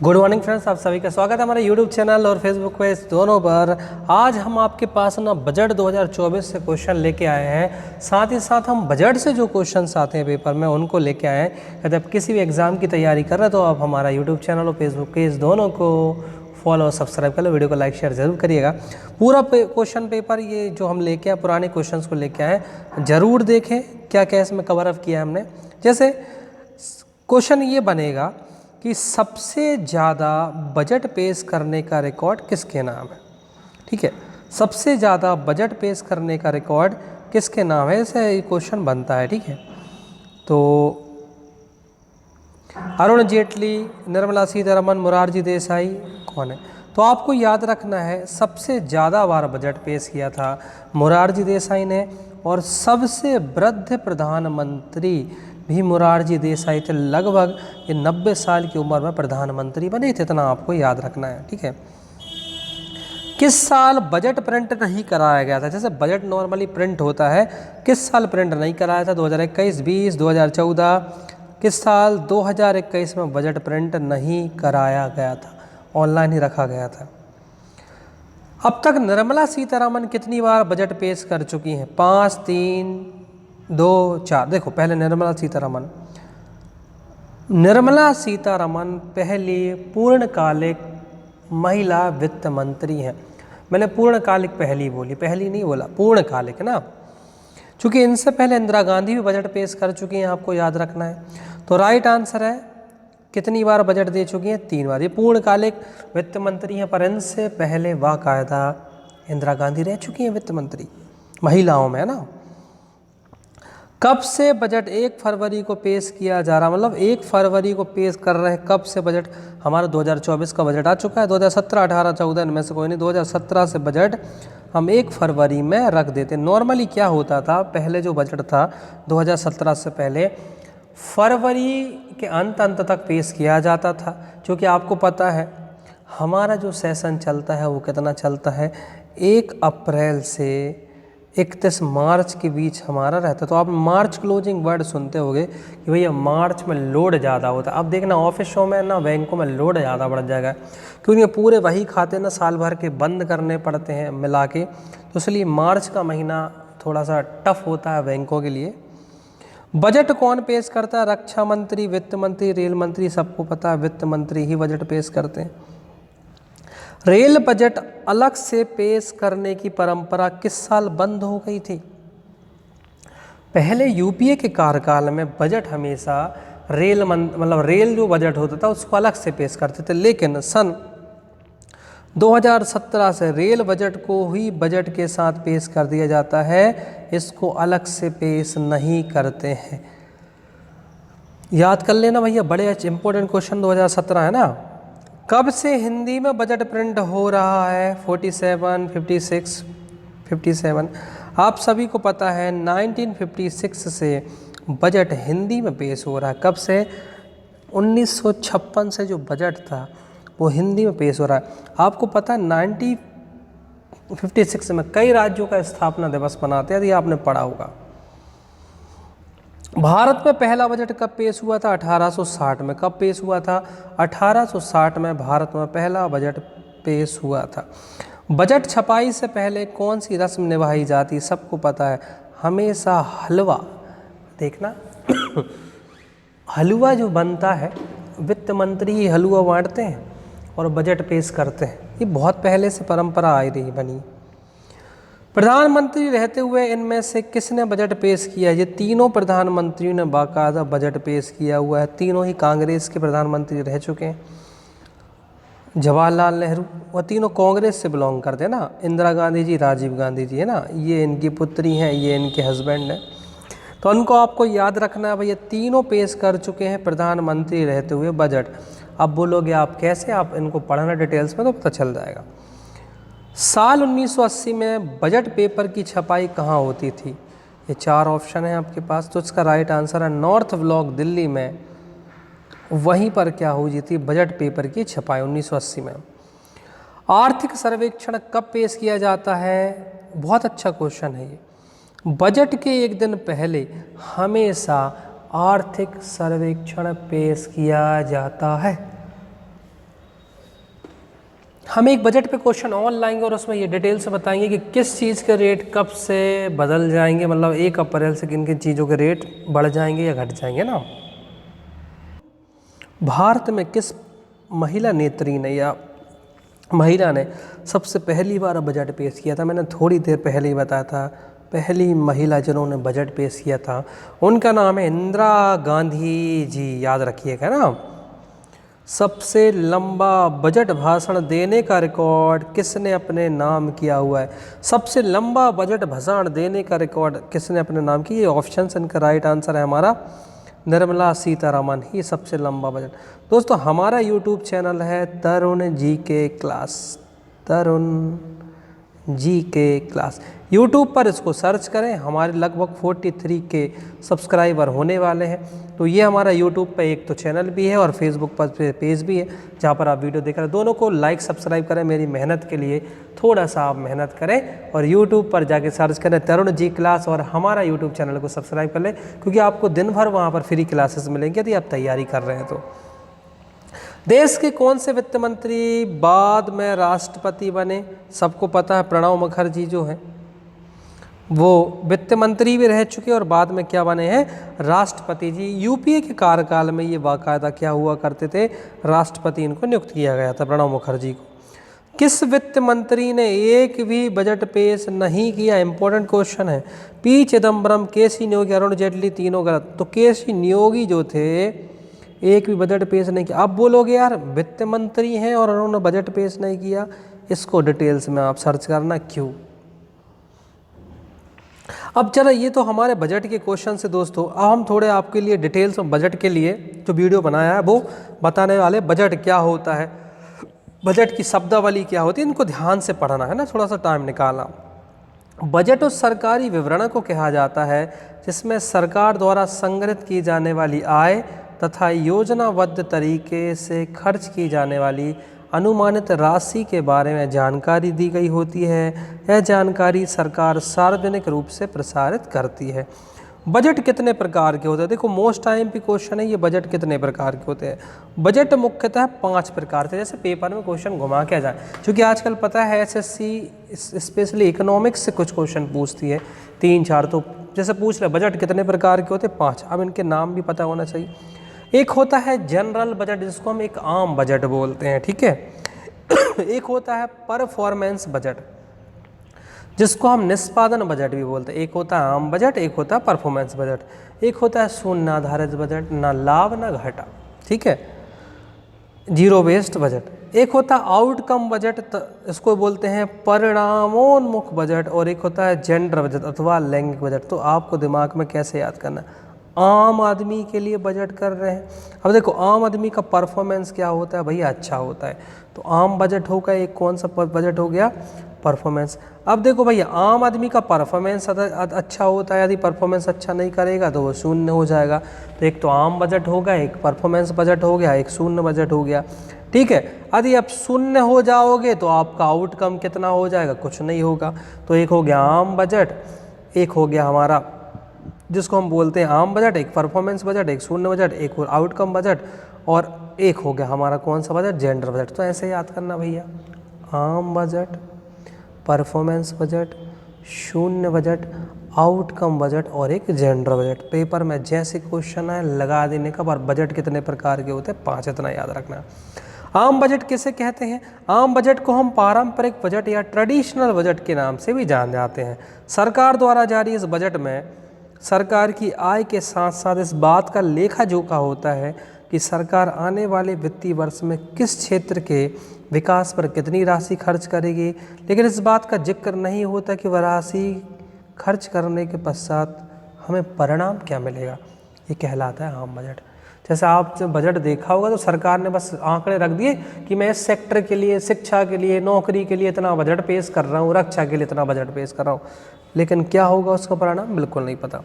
Good morning friends, आप सभी का स्वागत है हमारे यूट्यूब चैनल और फेसबुक पेज दोनों पर। आज हम आपके पास ना बजट 2024 से क्वेश्चन लेके आए हैं। साथ ही साथ हम बजट से जो क्वेश्चंस आते हैं पेपर में उनको लेके आए हैं। यदि आप किसी भी एग्ज़ाम की तैयारी कर रहे हैं तो आप हमारा यूट्यूब चैनल और फेसबुक पेज दोनों को फॉलो और सब्सक्राइब कर लो। वीडियो को लाइक शेयर जरूर करिएगा। पूरा क्वेश्चन पेपर ये जो हम लेके आए, पुराने क्वेश्चन को लेके आए, ज़रूर देखें क्या क्या इसमें कवर अप किया हमने। जैसे क्वेश्चन ये बनेगा कि सबसे ज़्यादा बजट पेश करने का रिकॉर्ड किसके नाम है। ठीक है, सबसे ज़्यादा बजट पेश करने का रिकॉर्ड किसके नाम है, ऐसे ये क्वेश्चन बनता है। ठीक है, तो अरुण जेटली, निर्मला सीतारमन, मोरारजी देसाई, कौन है? तो आपको याद रखना है सबसे ज़्यादा बार बजट पेश किया था मोरारजी देसाई ने, और सबसे वृद्ध प्रधानमंत्री भी मोरारजी देसाई थे। लगभग ये 90 साल की उम्र में प्रधानमंत्री बने थे, इतना आपको याद रखना है। ठीक है, किस साल बजट प्रिंट नहीं कराया गया था? जैसे बजट नॉर्मली प्रिंट होता है, किस साल प्रिंट नहीं कराया था? 2021, 20, 2014। किस साल? 2021 में बजट प्रिंट नहीं कराया गया था, ऑनलाइन ही रखा गया था। अब तक निर्मला सीतारमन कितनी बार बजट पेश कर चुकी हैं? 5, 3, 2, 4। देखो, पहले निर्मला सीतारमन पहली पूर्णकालिक महिला वित्त मंत्री हैं। मैंने पूर्णकालिक पहली बोली, पहली नहीं बोला, पूर्णकालिक ना, क्योंकि इनसे पहले इंदिरा गांधी भी बजट पेश कर चुकी हैं, आपको याद रखना है। तो राइट आंसर है कितनी बार बजट दे चुकी हैं? 3 बार। ये पूर्णकालिक वित्त मंत्री हैं, पर इनसे पहले बाकायदा इंदिरा गांधी रह चुकी हैं वित्त मंत्री, महिलाओं में, है ना। कब से बजट 1 फरवरी को पेश किया जा रहा, मतलब 1 फरवरी को पेश कर रहे हैं। कब से बजट? हमारा 2024 का बजट आ चुका है, 2017, 18, 14 इनमें से कोई नहीं। 2017 से बजट हम 1 फरवरी में रख देते। नॉर्मली क्या होता था, पहले जो बजट था 2017 से पहले फरवरी के अंत तक पेश किया जाता था, क्योंकि आपको पता है हमारा जो सेशन चलता है वो कितना चलता है, 1 अप्रैल से 31 मार्च के बीच हमारा रहता है। तो आप मार्च क्लोजिंग वर्ड सुनते होंगे कि भैया मार्च में लोड ज़्यादा होता है। अब देखना ऑफिसों में ना, बैंकों में लोड ज़्यादा बढ़ जाएगा, क्योंकि पूरे वही खाते ना साल भर के बंद करने पड़ते हैं मिला के, तो इसलिए मार्च का महीना थोड़ा सा टफ होता है बैंकों के लिए। बजट कौन पेश करता है? रक्षा मंत्री, वित्त मंत्री, रेल मंत्री। सबको पता है वित्त मंत्री ही बजट पेश करते हैं। रेल बजट अलग से पेश करने की परंपरा किस साल बंद हो गई थी? पहले यूपीए के कार्यकाल में बजट हमेशा रेल जो बजट होता था उसको अलग से पेश करते थे, लेकिन सन 2017 से रेल बजट को ही बजट के साथ पेश कर दिया जाता है, इसको अलग से पेश नहीं करते हैं। याद कर लेना भैया, बड़े इंपॉर्टेंट क्वेश्चन 2017 है ना। कब से हिंदी में बजट प्रिंट हो रहा है? 47, 56, 57। आप सभी को पता है 1956 से बजट हिंदी में पेश हो रहा है। कब से? 1956 से जो बजट था वो हिंदी में पेश हो रहा है। आपको पता है 1956 में कई राज्यों का स्थापना दिवस मनाते हैं, यदि आपने पढ़ा होगा। भारत में पहला बजट कब पेश हुआ था? 1860 में। कब पेश हुआ था? 1860 में भारत में पहला बजट पेश हुआ था। बजट छपाई से पहले कौन सी रस्म निभाई जाती? सबको पता है, हमेशा हलवा। देखना हलवा जो बनता है, वित्त मंत्री ही हलवा बांटते हैं और बजट पेश करते हैं। ये बहुत पहले से परंपरा आई रही बनी। प्रधानमंत्री रहते हुए इनमें से किसने बजट पेश किया? ये तीनों प्रधानमंत्रियों ने बाकायदा बजट पेश किया हुआ है। तीनों ही कांग्रेस के प्रधानमंत्री रह चुके हैं। जवाहरलाल नेहरू, वो तीनों कांग्रेस से बिलोंग करते हैं ना। इंदिरा गांधी जी, राजीव गांधी जी, है ना, ये इनकी पुत्री हैं, ये इनके हस्बैंड हैं। तो उनको आपको याद रखना है भैया, तीनों पेश कर चुके हैं प्रधानमंत्री रहते हुए बजट। अब बोलोगे आप कैसे? आप इनको पढ़ना डिटेल्स में तो पता चल जाएगा। साल 1980 में बजट पेपर की छपाई कहाँ होती थी? ये 4 ऑप्शन है आपके पास, तो इसका राइट आंसर है नॉर्थ ब्लॉक, दिल्ली में। वहीं पर क्या हुई थी? बजट पेपर की छपाई 1980 में। आर्थिक सर्वेक्षण कब पेश किया जाता है? बहुत अच्छा क्वेश्चन है ये। बजट के एक दिन पहले हमेशा आर्थिक सर्वेक्षण पेश किया जाता है। हम एक बजट पे क्वेश्चन और लाएंगे और उसमें ये डिटेल से बताएंगे कि किस चीज़ के रेट कब से बदल जाएंगे, मतलब 1 अप्रैल से किन किन चीज़ों के रेट बढ़ जाएंगे या घट जाएंगे ना। भारत में किस महिला नेत्री ने या महिला ने सबसे पहली बार बजट पेश किया था? मैंने थोड़ी देर पहले ही बताया था, पहली महिला जिन्होंने बजट पेश किया था उनका नाम है इंदिरा गांधी जी, याद रखिएगा ना। सबसे लंबा बजट भाषण देने का रिकॉर्ड किसने अपने नाम किया हुआ है? सबसे लंबा बजट भाषण देने का रिकॉर्ड किसने अपने नाम किया? ये ऑप्शन इनका राइट आंसर है हमारा निर्मला सीतारमण ही सबसे लंबा बजट। दोस्तों हमारा यूट्यूब चैनल है तरुण जी के क्लास, तरुण जी के क्लास। यूट्यूब पर इसको सर्च करें, हमारे लगभग 43 के सब्सक्राइबर होने वाले हैं। तो ये हमारा यूट्यूब पे एक तो चैनल भी है और फेसबुक पर पेज भी है जहाँ पर आप वीडियो देख रहे हैं। दोनों को लाइक सब्सक्राइब करें, मेरी मेहनत के लिए थोड़ा सा आप मेहनत करें और यूट्यूब पर जाके सर्च करें तरुण जी क्लास और हमारा यूट्यूब चैनल को सब्सक्राइब कर लें, क्योंकि आपको दिन भर वहाँ पर फ्री क्लासेस मिलेंगे यदि आप तैयारी कर रहे हैं तो। देश के कौन से वित्त मंत्री बाद में राष्ट्रपति बने? सबको पता है प्रणब मुखर्जी जो हैं वो वित्त मंत्री भी रह चुके और बाद में क्या बने हैं? राष्ट्रपति जी। यूपीए के कार्यकाल में ये बाकायदा क्या हुआ करते थे? राष्ट्रपति इनको नियुक्त किया गया था प्रणब मुखर्जी को। किस वित्त मंत्री ने एक भी बजट पेश नहीं किया? इंपॉर्टेंट क्वेश्चन है। पी चिदम्बरम, केसी नियोगी, अरुण जेटली, तीनों गलत। तो केसी नियोगी जो थे एक भी बजट पेश नहीं किया। अब बोलोगे यार वित्त मंत्री हैं और उन्होंने बजट पेश नहीं किया, इसको डिटेल्स में आप सर्च करना क्यों। अब चलो ये तो हमारे बजट के क्वेश्चन से दोस्तों, अब हम थोड़े आपके लिए डिटेल्स में बजट के लिए जो वीडियो बनाया है वो बताने वाले। बजट क्या होता है, बजट की शब्दावली क्या होती है, इनको ध्यान से पढ़ना है ना, थोड़ा सा टाइम निकालना। बजट उस सरकारी विवरण को कहा जाता है जिसमें सरकार द्वारा संग्रहित की जाने वाली आय तथा योजनाबद्ध तरीके से खर्च की जाने वाली अनुमानित राशि के बारे में जानकारी दी गई होती है। यह जानकारी सरकार सार्वजनिक रूप से प्रसारित करती है। बजट कितने प्रकार के होते हैं? देखो मोस्ट टाइम पे क्वेश्चन है ये, बजट कितने प्रकार के होते हैं? बजट मुख्यतः 5 प्रकार से, जैसे पेपर में क्वेश्चन घुमा के आ जाए, क्योंकि आजकल पता है एसएससी स्पेशली इकोनॉमिक्स से कुछ क्वेश्चन पूछती है 3-4। तो जैसे पूछ ले बजट कितने प्रकार के होते हैं? 5। अब इनके नाम भी पता होना चाहिए। एक होता है जनरल बजट जिसको हम एक आम बजट बोलते हैं, ठीक है। एक होता है परफॉर्मेंस बजट जिसको हम निष्पादन बजट भी बोलते हैं। एक होता है आम बजट, एक होता है परफॉर्मेंस बजट। एक होता है शून्य आधारित बजट, ना लाभ ना घाटा, ठीक है, जीरो बेस्ड बजट। एक होता है आउटकम बजट, इसको बोलते हैं परिणामोन्मुख बजट। और एक होता है जेंडर बजट अथवा लैंगिक बजट। तो आपको दिमाग में कैसे याद करना है, आम आदमी के लिए बजट कर रहे हैं। अब देखो आम आदमी का परफॉर्मेंस क्या होता है भैया? अच्छा होता है। तो आम बजट होगा एक, कौन सा बजट हो गया? परफॉर्मेंस। अब देखो भैया आम आदमी का परफॉर्मेंस अच्छा होता है, यदि परफॉर्मेंस अच्छा नहीं करेगा तो वो शून्य हो जाएगा। तो एक तो आम बजट होगा, एक परफॉर्मेंस बजट हो गया, एक शून्य बजट हो गया, ठीक है। यदि आप शून्य हो जाओगे तो आपका आउटकम कितना हो जाएगा? कुछ नहीं होगा। तो एक हो गया आम बजट, एक हो गया हमारा जिसको हम बोलते हैं आम बजट, एक परफॉर्मेंस बजट, एक शून्य बजट, एक और आउटकम बजट, और एक हो गया हमारा कौन सा बजट? Gender budget. तो ऐसे याद करना भैया, आम बजट, परफॉर्मेंस बजट, शून्य बजट, आउटकम बजट और एक जेंडर बजट। पेपर में जैसे क्वेश्चन है लगा देने का। पर बजट कितने प्रकार के होते हैं? 5, इतना याद रखना। आम बजट किसे कहते हैं? आम बजट को हम पारंपरिक बजट या ट्रेडिशनल बजट के नाम से भी जान जाते हैं। सरकार द्वारा जारी इस बजट में सरकार की आय के साथ साथ इस बात का लेखा जोखा होता है कि सरकार आने वाले वित्तीय वर्ष में किस क्षेत्र के विकास पर कितनी राशि खर्च करेगी, लेकिन इस बात का जिक्र नहीं होता कि वह राशि खर्च करने के पश्चात हमें परिणाम क्या मिलेगा। ये कहलाता है आम बजट। जैसे आप जब बजट देखा होगा तो सरकार ने बस आंकड़े रख दिए कि मैं इस सेक्टर के लिए, शिक्षा के लिए, नौकरी के लिए इतना बजट पेश कर रहा हूँ, रक्षा के लिए इतना बजट पेश कर रहा हूँ, लेकिन क्या होगा उसका परिणाम बिल्कुल नहीं पता।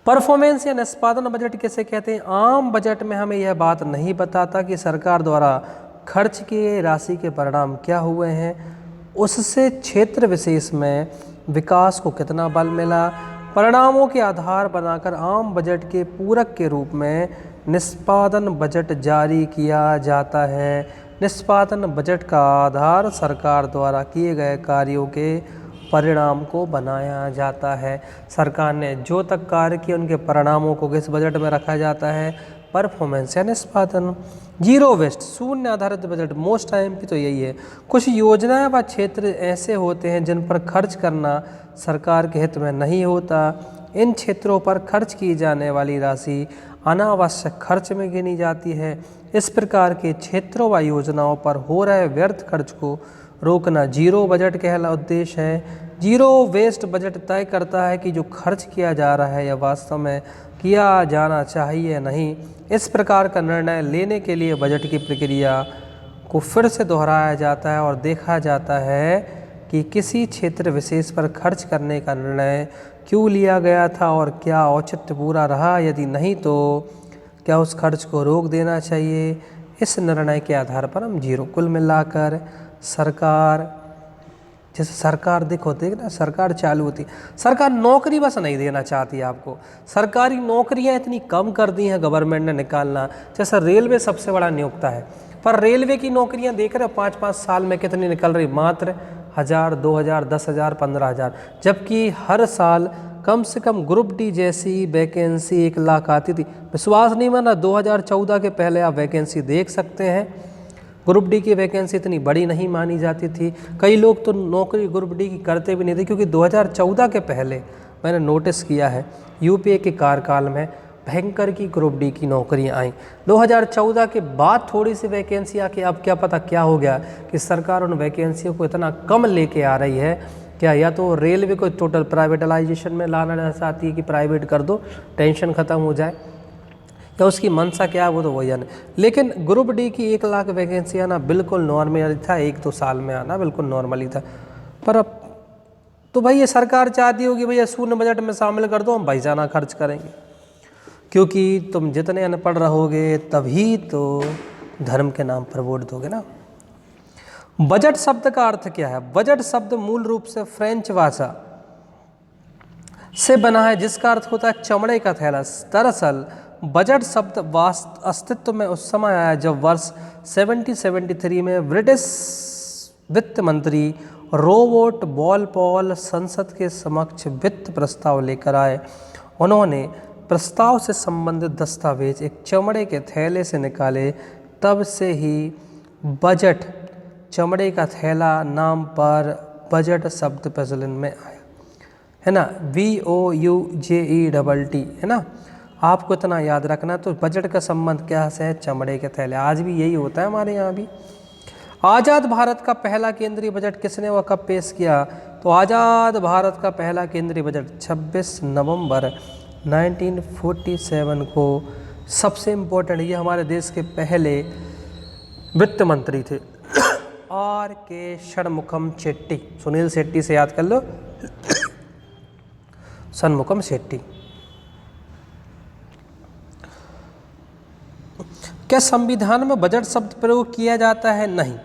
परफॉर्मेंस या निष्पादन बजट किसे कहते हैं? आम बजट में हमें यह बात नहीं बताता कि सरकार द्वारा खर्च किए राशि के परिणाम क्या हुए हैं, उससे क्षेत्र विशेष में विकास को कितना बल मिला। परिणामों के आधार बनाकर आम बजट के पूरक के रूप में निष्पादन बजट जारी किया जाता है। निष्पादन बजट का आधार सरकार द्वारा किए गए कार्यों के परिणाम को बनाया जाता है। सरकार ने जो तक कार्य किए उनके परिणामों को किस बजट में रखा जाता है? परफॉर्मेंस या निष्पादन। जीरो वेस्ट, शून्य आधारित बजट, मोस्ट टाइम की तो यही है। कुछ योजनाएं व क्षेत्र ऐसे होते हैं जिन पर खर्च करना सरकार के हित में नहीं होता। इन क्षेत्रों पर खर्च की जाने वाली राशि अनावश्यक खर्च में गिनी जाती है। इस प्रकार के क्षेत्रों व योजनाओं पर हो रहे व्यर्थ खर्च को रोकना जीरो बजट कहला उद्देश्य है। जीरो वेस्ट बजट तय करता है कि जो खर्च किया जा रहा है या वास्तव में किया जाना चाहिए नहीं। इस प्रकार का निर्णय लेने के लिए बजट की प्रक्रिया को फिर से दोहराया जाता है और देखा जाता है कि किसी क्षेत्र विशेष पर खर्च करने का निर्णय क्यों लिया गया था और क्या औचित्य पूरा रहा, यदि नहीं तो क्या उस खर्च को रोक देना चाहिए। इस निर्णय के आधार पर हम जीरो। कुल मिलाकर सरकार, जैसे सरकार देखो ना, सरकार चालू होती, सरकार नौकरी बस नहीं देना चाहती आपको। सरकारी नौकरियां इतनी कम कर दी हैं गवर्नमेंट ने निकालना। जैसा रेलवे सबसे बड़ा नियोक्ता है, पर रेलवे की नौकरियां देख रहे हो 5-5 साल में कितनी निकल रही, मात्र 1000, 2000, 10,000, 15,000। जबकि हर साल कम से कम ग्रुप डी जैसी वैकेंसी 1 लाख आती थी। विश्वास नहीं माना, 2014 के पहले आप वैकेंसी देख सकते हैं। ग्रुप डी की वैकेंसी इतनी बड़ी नहीं मानी जाती थी। कई लोग तो नौकरी ग्रुप डी की करते भी नहीं थे, क्योंकि 2014 के पहले मैंने नोटिस किया है यूपीए के कार्यकाल में भयंकर की ग्रुप डी की नौकरियां आई। 2014 के बाद थोड़ी सी वैकेंसी आके अब क्या पता क्या हो गया कि सरकार उन वैकेंसियों को इतना कम लेके आ रही है। क्या या तो रेलवे को टोटल प्राइवेटलाइजेशन में लाना चाहती है कि प्राइवेट कर दो, टेंशन ख़त्म हो जाए, या उसकी मंशा क्या है वो तो वही है। लेकिन ग्रुप डी की 1 लाख वैकेंसी आना बिल्कुल नॉर्मल था, 1-2 साल में आना बिल्कुल नॉर्मल ही था। पर अब तो भाई ये सरकार चाहती होगी भैया शून्य बजट में शामिल कर दो, हम भाई जाना खर्च करेंगे, क्योंकि तुम जितने अनपढ़ रहोगे तभी तो धर्म के नाम पर वोट दोगे ना। बजट शब्द का अर्थ क्या है? बजट शब्द मूल रूप से फ्रेंच भाषा से बना है, जिसका अर्थ होता है चमड़े का थैला। दरअसल बजट शब्द अस्तित्व में उस समय आया जब वर्ष 1773 में ब्रिटिश वित्त मंत्री रॉबर्ट वॉलपॉल संसद के समक्ष वित्त प्रस्ताव लेकर आए। उन्होंने प्रस्ताव से संबंधित दस्तावेज एक चमड़े के थैले से निकाले। तब से ही बजट, चमड़े का थैला नाम पर बजट शब्द प्रचलन में आया, है ना। BOUJETT, है ना। आपको इतना याद रखना। तो बजट का संबंध क्या है? चमड़े के थैले। आज भी यही होता है हमारे यहाँ भी। आज़ाद भारत का पहला केंद्रीय बजट किसने व कब पेश किया? तो आज़ाद भारत का पहला केंद्रीय बजट 26 नवंबर 1947 को। सबसे इम्पोर्टेंट, ये हमारे देश के पहले वित्त मंत्री थे RK षणमुखम शेट्टी। सुनील शेट्टी से याद कर लो, षणमुखम शेट्टी। क्या संविधान में बजट शब्द प्रयोग किया जाता है? नहीं।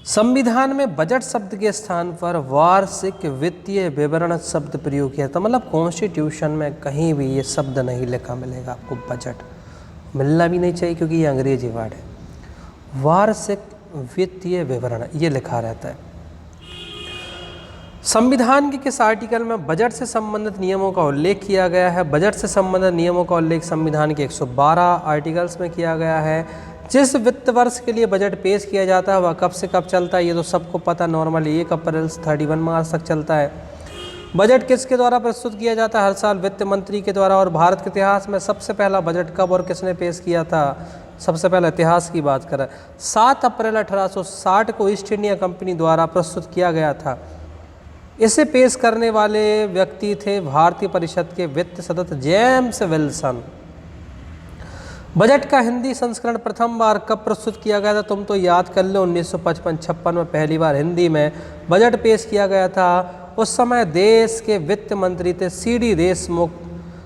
संविधान में बजट शब्द के स्थान पर वार्षिक वित्तीय विवरण शब्द प्रयोग किया था। मतलब कॉन्स्टिट्यूशन में कहीं भी ये शब्द नहीं लिखा मिलेगा आपको। बजट मिलना भी नहीं चाहिए, क्योंकि ये अंग्रेजी वर्ड है। वार्षिक वित्तीय विवरण ये लिखा रहता है। संविधान के किस आर्टिकल में बजट से संबंधित नियमों का उल्लेख किया गया है? बजट से संबंधित नियमों का उल्लेख संविधान के 112 आर्टिकल्स में किया गया है। जिस वित्त वर्ष के लिए बजट पेश किया जाता है वह कब से कब चलता है? ये तो सबको पता, नॉर्मली 1 अप्रैल से 31 मार्च तक चलता है। बजट किसके द्वारा प्रस्तुत किया जाता है? हर साल वित्त मंत्री के द्वारा। और भारत के इतिहास में सबसे पहला बजट कब और किसने पेश किया था? सबसे पहले इतिहास की बात करें, 7 अप्रैल 1860 को ईस्ट इंडिया कंपनी द्वारा प्रस्तुत किया गया था। इसे पेश करने वाले व्यक्ति थे भारतीय परिषद के वित्त सदस्य जेम्स विल्सन। बजट का हिंदी संस्करण प्रथम बार कब प्रस्तुत किया गया था? तुम तो याद कर लो, 1955-56 में पहली बार हिंदी में बजट पेश किया गया था। उस समय देश के वित्त मंत्री थे CD Deshmukh.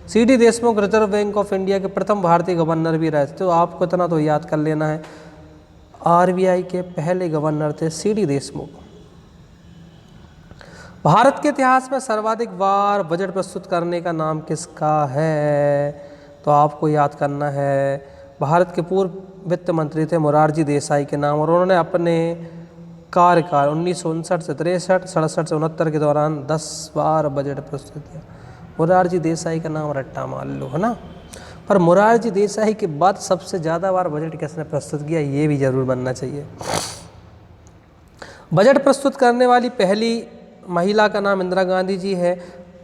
CD Deshmukh reserve bank of India के प्रथम भारतीय गवर्नर भी रहे थे। तो आपको इतना तो याद कर लेना है, RBI के पहले गवर्नर थे CD देशमुख। भारत के इतिहास में सर्वाधिक बार बजट प्रस्तुत करने का नाम किसका है? तो आपको याद करना है भारत के पूर्व वित्त मंत्री थे मोरारजी देसाई के नाम, और उन्होंने अपने कार्यकाल 1959 से 63, 67 से 69 के दौरान 10 बार बजट प्रस्तुत किया। मोरारजी देसाई का नाम रट्टा मान लो, है ना। पर मोरारजी देसाई के बाद सबसे ज़्यादा बार बजट किसने प्रस्तुत किया, ये भी जरूर बनना चाहिए। बजट प्रस्तुत करने वाली पहली महिला का नाम इंदिरा गांधी जी है।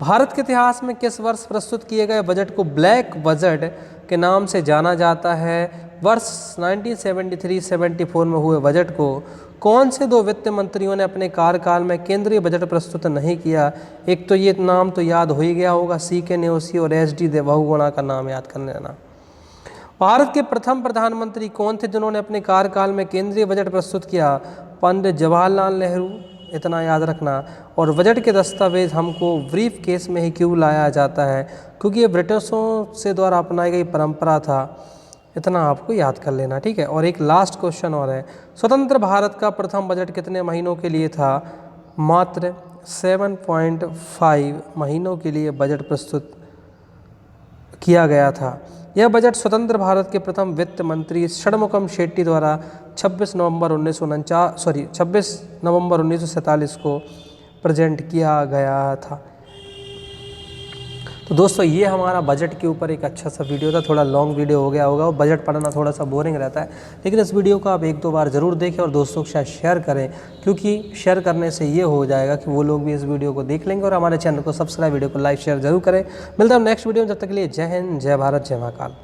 भारत के इतिहास में किस वर्ष प्रस्तुत किए गए बजट को ब्लैक बजट के नाम से जाना जाता है। वर्ष 1973-74 में हुए बजट को कौन से दो वित्त मंत्रियों ने अपने कार्यकाल में केंद्रीय बजट प्रस्तुत नहीं किया। एक तो ये नाम तो याद हो ही गया होगा, C.K. न्योसी और S.D. बहुगुणा का नाम याद कर लेना। भारत के प्रथम प्रधानमंत्री कौन थे जिन्होंने अपने कार्यकाल में केंद्रीय बजट प्रस्तुत किया। पंडित जवाहरलाल नेहरू, इतना याद रखना। और बजट के दस्तावेज हमको ब्रीफ केस में ही क्यों लाया जाता है, क्योंकि ये ब्रिटिशों से द्वारा अपनाई गई परंपरा था, इतना आपको याद कर लेना, ठीक है। और एक लास्ट क्वेश्चन और है, स्वतंत्र भारत का प्रथम बजट कितने महीनों के लिए था। मात्र 7.5 महीनों के लिए बजट प्रस्तुत किया गया था। यह बजट स्वतंत्र भारत के प्रथम वित्त मंत्री षणमुखम शेट्टी द्वारा 26 नवंबर 1947 को प्रेजेंट किया गया था। तो दोस्तों ये हमारा बजट के ऊपर एक अच्छा सा वीडियो था, थोड़ा लॉन्ग वीडियो हो गया होगा, और बजट पढ़ना थोड़ा सा बोरिंग रहता है, लेकिन इस वीडियो को आप 1-2 बार ज़रूर देखें और दोस्तों के साथ शेयर करें, क्योंकि शेयर करने से ये हो जाएगा कि वो लोग भी इस वीडियो को देख लेंगे। और हमारे चैनल को सब्सक्राइब, वीडियो को लाइक शेयर जरूर करें। मिलता हूँ नेक्स्ट वीडियो में, जब तक के लिए जय हिंद, जय भारत, जय महाकाल।